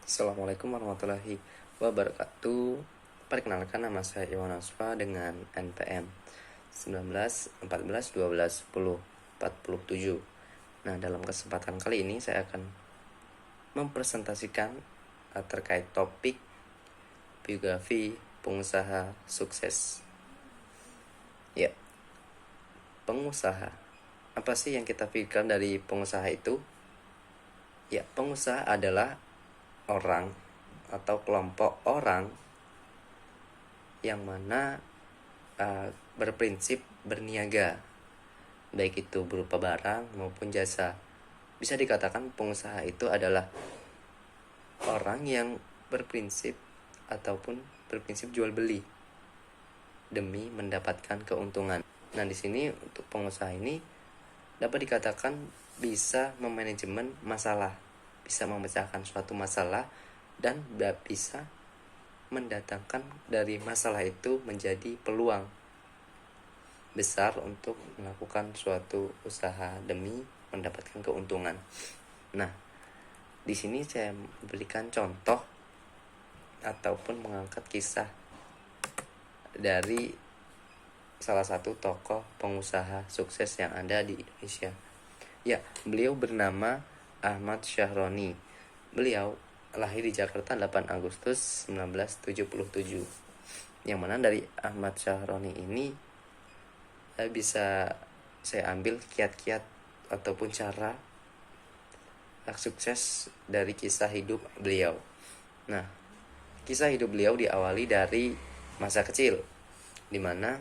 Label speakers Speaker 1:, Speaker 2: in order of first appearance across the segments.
Speaker 1: Assalamualaikum warahmatullahi wabarakatuh. Perkenalkan, nama saya Iwan Asfa dengan NPM 19 14 12 10 47. Nah, dalam kesempatan kali ini saya akan mempresentasikan terkait topik biografi pengusaha sukses. Ya, pengusaha. Apa sih yang kita pikirkan dari pengusaha itu? Ya, pengusaha adalah orang atau kelompok orang yang mana berprinsip berniaga, baik itu berupa barang maupun jasa. Bisa dikatakan pengusaha itu adalah orang yang berprinsip ataupun berprinsip jual beli demi mendapatkan keuntungan. Nah, di sini untuk pengusaha ini dapat dikatakan bisa memanajemen masalah, bisa memecahkan suatu masalah, dan bisa mendatangkan dari masalah itu menjadi peluang besar untuk melakukan suatu usaha demi mendapatkan keuntungan. Nah, di sini saya berikan contoh ataupun mengangkat kisah dari salah satu tokoh pengusaha sukses yang ada di Indonesia. Ya, beliau bernama Ahmad Syahroni. Beliau lahir di Jakarta 8 Agustus 1977. Yang mana dari Ahmad Syahroni ini bisa saya ambil kiat-kiat ataupun cara sukses dari kisah hidup beliau. Nah, kisah hidup beliau diawali dari masa kecil, dimana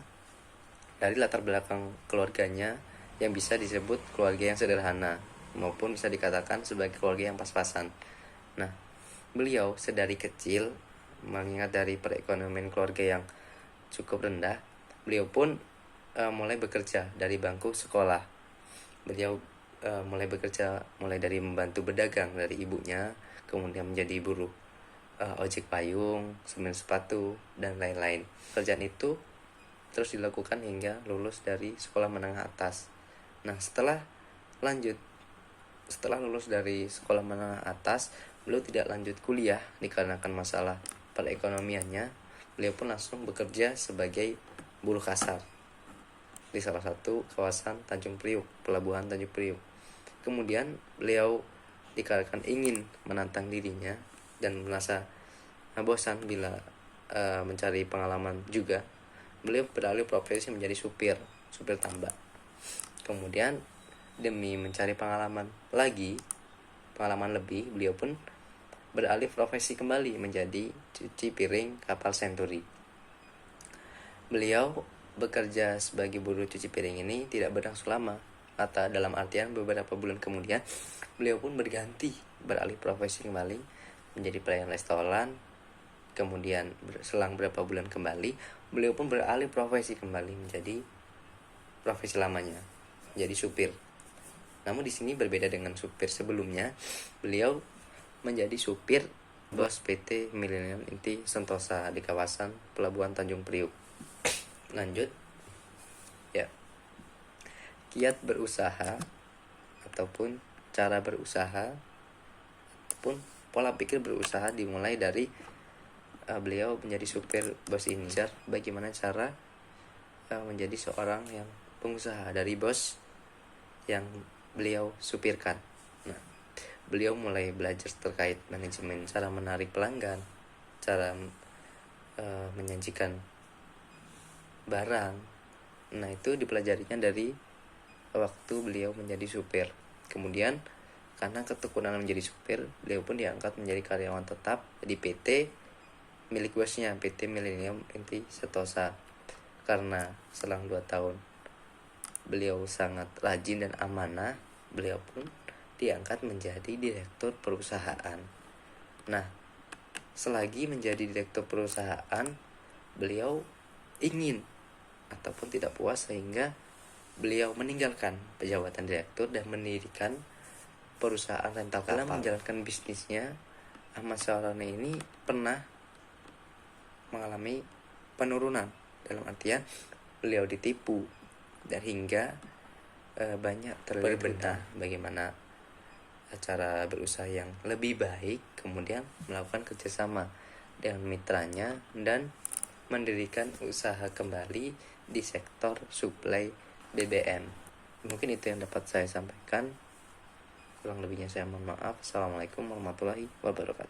Speaker 1: dari latar belakang keluarganya yang bisa disebut keluarga yang sederhana, maupun bisa dikatakan sebagai keluarga yang pas-pasan. Nah, beliau sedari kecil, mengingat dari perekonomian keluarga yang cukup rendah, beliau pun mulai bekerja dari bangku sekolah. Beliau mulai bekerja mulai dari membantu berdagang dari ibunya, kemudian menjadi buruh ojek payung, semen sepatu, dan lain-lain. Pekerjaan itu terus dilakukan hingga lulus dari sekolah menengah atas. Nah, setelah lulus dari sekolah menengah atas, beliau tidak lanjut kuliah dikarenakan masalah perekonomiannya. Beliau pun langsung bekerja sebagai buruh kasar di salah satu kawasan Tanjung Priuk, pelabuhan Tanjung Priuk. Kemudian beliau dikarenakan ingin menantang dirinya dan merasa bosan bila mencari pengalaman juga, beliau beralih profesi menjadi supir tambak. Kemudian demi mencari pengalaman lebih, beliau pun beralih profesi kembali menjadi cuci piring kapal Century. Beliau bekerja sebagai buruh cuci piring ini tidak berlangsung lama, atau dalam artian beberapa bulan kemudian beliau pun beralih profesi kembali menjadi pelayan restoran. Kemudian selang beberapa bulan kembali, beliau pun beralih profesi kembali menjadi profesi lamanya, jadi supir. Namun di sini berbeda dengan supir sebelumnya. Beliau menjadi supir bos PT Millennium Inti Sentosa di kawasan pelabuhan Tanjung Priuk. Lanjut. Ya. Kiat berusaha ataupun cara berusaha ataupun pola pikir berusaha dimulai dari beliau menjadi supir bos ini. Bagaimana cara menjadi seorang yang pengusaha dari bos yang beliau supirkan. Nah, beliau mulai belajar terkait manajemen, cara menarik pelanggan, cara menyajikan barang. Nah, itu dipelajarinya dari waktu beliau menjadi supir. Kemudian karena ketekunan menjadi supir, beliau pun diangkat menjadi karyawan tetap di PT milik bosnya, PT Millennium Inti Sentosa. Karena selang 2 tahun beliau sangat rajin dan amanah, beliau pun diangkat menjadi direktur perusahaan. Nah, selagi menjadi direktur perusahaan, beliau ingin ataupun tidak puas sehingga beliau meninggalkan jabatan direktur dan mendirikan perusahaan rental kapal. Dalam menjalankan bisnisnya, Ahmad Syahroni ini pernah mengalami penurunan, dalam artian beliau ditipu dan hingga banyak terlihat bagaimana cara berusaha yang lebih baik, kemudian melakukan kerjasama dengan mitranya dan mendirikan usaha kembali di sektor suplai BBM. Mungkin itu yang dapat saya sampaikan. Kurang lebihnya saya mohon maaf. Assalamualaikum warahmatullahi wabarakatuh.